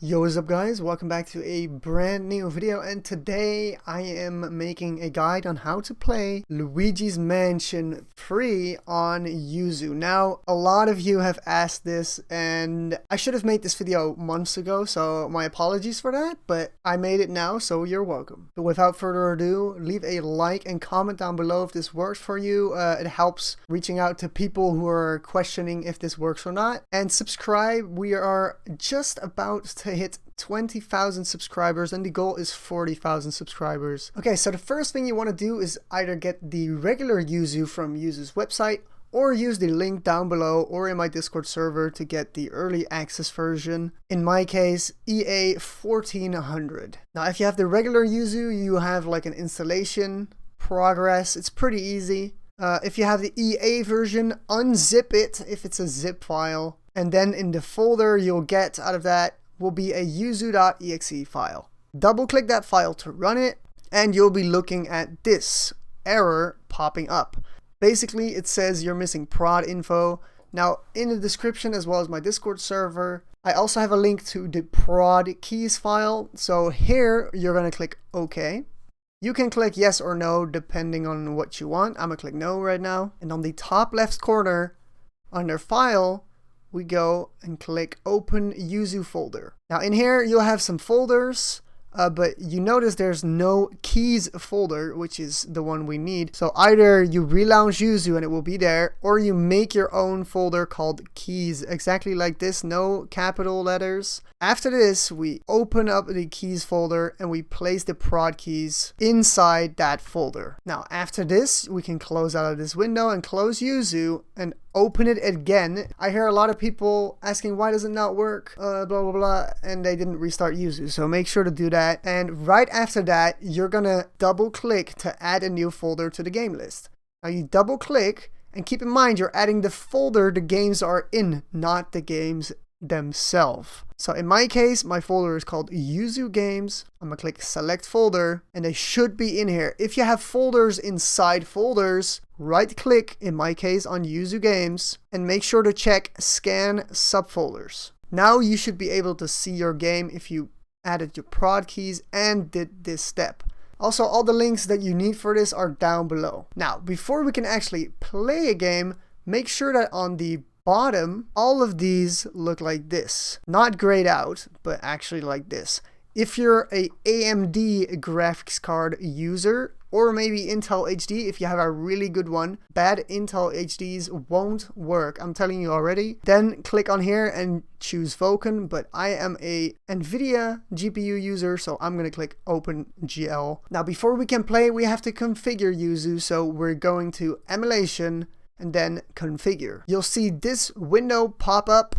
Yo, what's up guys? Welcome back to a brand new video, and today I am making a guide on how to play Luigi's Mansion free on Yuzu. Now, a lot of you have asked this and I should have made this video months ago, so my apologies for that, but I made it now, so you're welcome. But without further ado, leave a like and comment down below if this works for you. It helps reaching out to people who are questioning if this works or not. And subscribe. We are just about to hit 20,000 subscribers and the goal is 40,000 subscribers. Okay, so the first thing you want to do is either get the regular Yuzu from Yuzu's website or use the link down below or in my Discord server to get the early access version. In my case, EA 1400. Now, if you have the regular Yuzu, you have like an installation progress. It's pretty easy. If you have the EA version, unzip it if it's a zip file. And then in the folder you'll get out of that will be a yuzu.exe file. Double click that file to run it and you'll be looking at this error popping up. Basically it says you're missing prod info. Now in the description as well as my Discord server, I also have a link to the prod keys file. So here you're going to click OK. You can click yes or no depending on what you want. I'm going to click no right now. And on the top left corner under file, we go and click open Yuzu folder. Now in here you'll have some folders, but you notice there's no keys folder, which is the one we need. So either you relaunch Yuzu and it will be there, or you make your own folder called keys, exactly like this, no capital letters. After this, we open up the keys folder and we place the prod keys inside that folder. Now after this, we can close out of this window and close Yuzu and open it again. I hear a lot of people asking why does it not work, blah blah blah, and they didn't restart Yuzu, so make sure to do that. And right after that, you're gonna double click to add a new folder to the game list. Now you double click and keep in mind you're adding the folder the games are in, not the games themselves. So in my case, my folder is called Yuzu Games. I'm gonna click select folder and they should be in here. If you have folders inside folders, right click, in my case on Yuzu Games, and make sure to check scan subfolders. Now you should be able to see your game if you added your prod keys and did this step. Also, all the links that you need for this are down below. Now, before we can actually play a game, make sure that on the bottom, all of these look like this. Not grayed out, but actually like this. If you're a AMD graphics card user, or maybe Intel HD, if you have a really good one, bad Intel HDs won't work, I'm telling you already. Then click on here and choose Vulkan, but I am a NVIDIA GPU user, so I'm gonna click OpenGL. Now before we can play, we have to configure Yuzu, so we're going to Emulation, and then configure. You'll see this window pop up.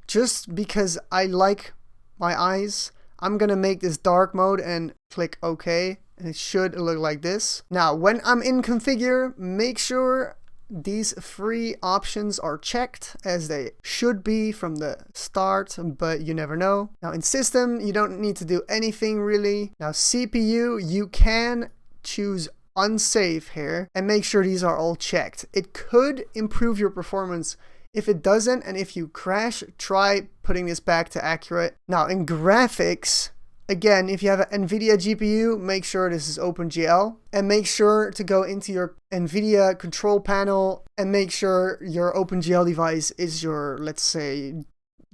Just because I like my eyes, I'm gonna make this dark mode and click OK, and it should look like this. Now when I'm in configure, make sure these three options are checked, as they should be from the start, but you never know. Now in system, you don't need to do anything really. Now CPU, you can choose unsafe here and make sure these are all checked. It could improve your performance. If it doesn't, and if you crash, try putting this back to accurate. Now in graphics, again, if you have an NVIDIA GPU, make sure this is OpenGL, and make sure to go into your NVIDIA control panel and make sure your OpenGL device is your, let's say,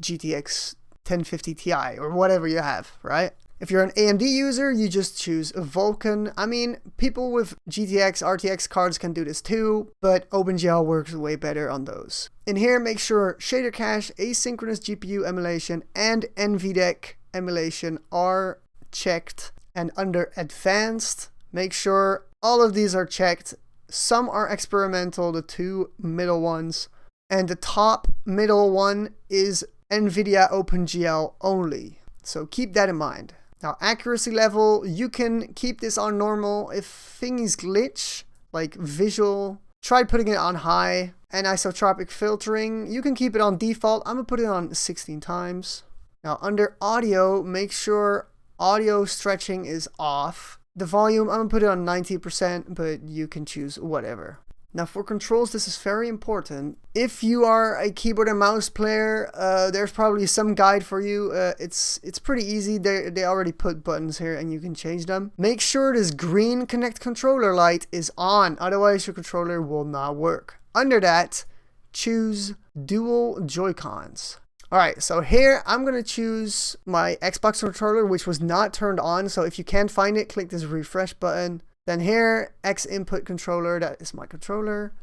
GTX 1050 Ti or whatever you have, right? If you're an AMD user, you just choose Vulkan. I mean, people with GTX RTX cards can do this too, but OpenGL works way better on those. In here, make sure shader cache, asynchronous GPU emulation, and NVDEC emulation are checked. And under advanced, make sure all of these are checked. Some are experimental, the two middle ones, and the top middle one is NVIDIA OpenGL only. So keep that in mind. Now accuracy level, you can keep this on normal. If things glitch, like visual, try putting it on high. And isotropic filtering, you can keep it on default. I'm gonna put it on 16 times. Now under audio, make sure audio stretching is off. The volume, I'm gonna put it on 90%, but you can choose whatever. Now for controls, this is very important. If you are a keyboard and mouse player, there's probably some guide for you. It's pretty easy. They already put buttons here and you can change them. Make sure this green connect controller light is on, otherwise your controller will not work. Under that, choose dual Joy-Cons. Alright, so here I'm going to choose my Xbox controller, which was not turned on. So if you can't find it, click this refresh button. Then here, X input controller, that is my controller.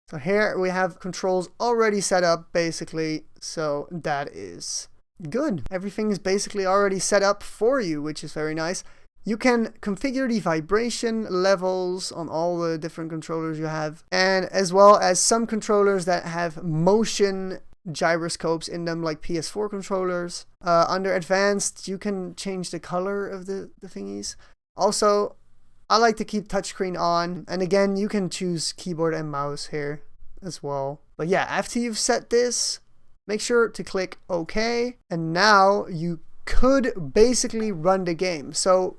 So here we have controls already set up basically. So that is good. Everything is basically already set up for you, which is very nice. You can configure the vibration levels on all the different controllers you have. And as well as some controllers that have motion gyroscopes in them, like PS4 controllers. Under advanced, you can change the color of the thingies. Also, I like to keep touchscreen on, and again you can choose keyboard and mouse here as well. But yeah, after you've set this, make sure to click OK, and now you could basically run the game. So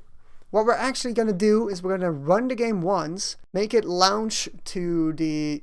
what we're actually going to do is we're going to run the game once, make it launch to the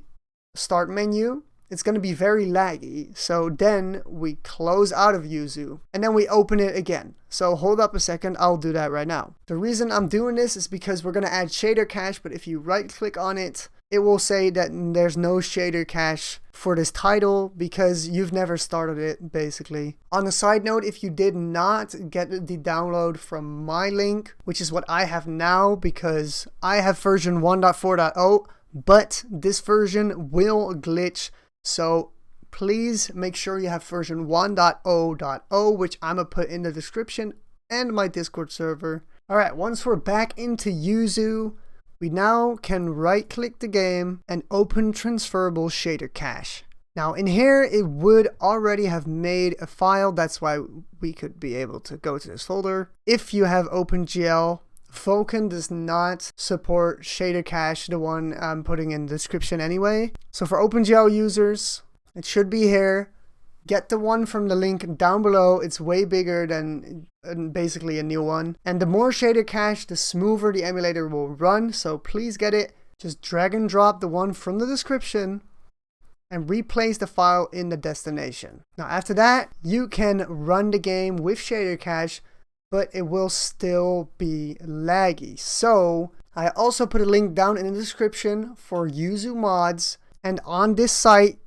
start menu. It's going to be very laggy, so then we close out of Yuzu and then we open it again. So hold up a second, I'll do that right now. The reason I'm doing this is because we're going to add shader cache, but if you right click on it, it will say that there's no shader cache for this title because you've never started it basically. On a side note, if you did not get the download from my link, which is what I have now because I have version 1.4.0, but this version will glitch. So please make sure you have version 1.0.0, which I'm going to put in the description and my Discord server. Alright, once we're back into Yuzu, we now can right click the game and open transferable shader cache. Now in here, it would already have made a file. That's why we could be able to go to this folder. If you have OpenGL, Vulkan does not support shader cache, the one I'm putting in the description anyway. So for OpenGL users, it should be here. Get the one from the link down below. It's way bigger than basically a new one. And the more shader cache, the smoother the emulator will run. So please get it. Just drag and drop the one from the description and replace the file in the destination. Now after that, you can run the game with shader cache, but it will still be laggy. So I also put a link down in the description for Yuzu mods, and on this site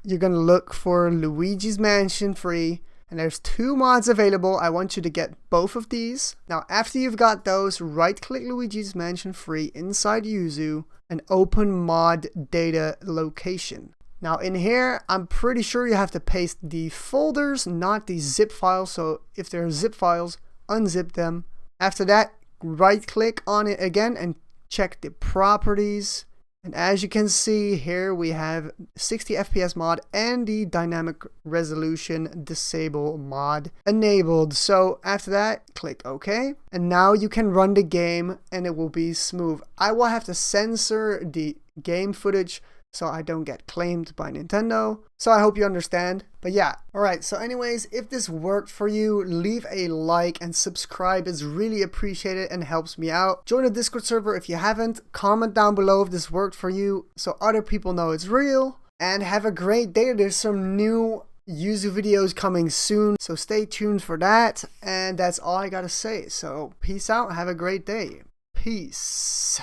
you're gonna look for Luigi's Mansion free, and there's 2 mods available. I want you to get both of these. Now after you've got those, right click Luigi's Mansion free inside Yuzu and open mod data location. Now in here, I'm pretty sure you have to paste the folders, not the zip files. So if there are zip files, unzip them. After that, right click on it again and check the properties. And as you can see here, we have 60 FPS mod and the dynamic resolution disable mod enabled. So after that, click OK. And now you can run the game and it will be smooth. I will have to censor the game footage so I don't get claimed by Nintendo. So I hope you understand. But yeah, alright, so anyways, if this worked for you, leave a like and subscribe. It's really appreciated and helps me out. Join the Discord server if you haven't. Comment down below if this worked for you so other people know it's real. And have a great day. There's some new Yuzu videos coming soon, so stay tuned for that. And that's all I gotta say. So peace out, have a great day. Peace.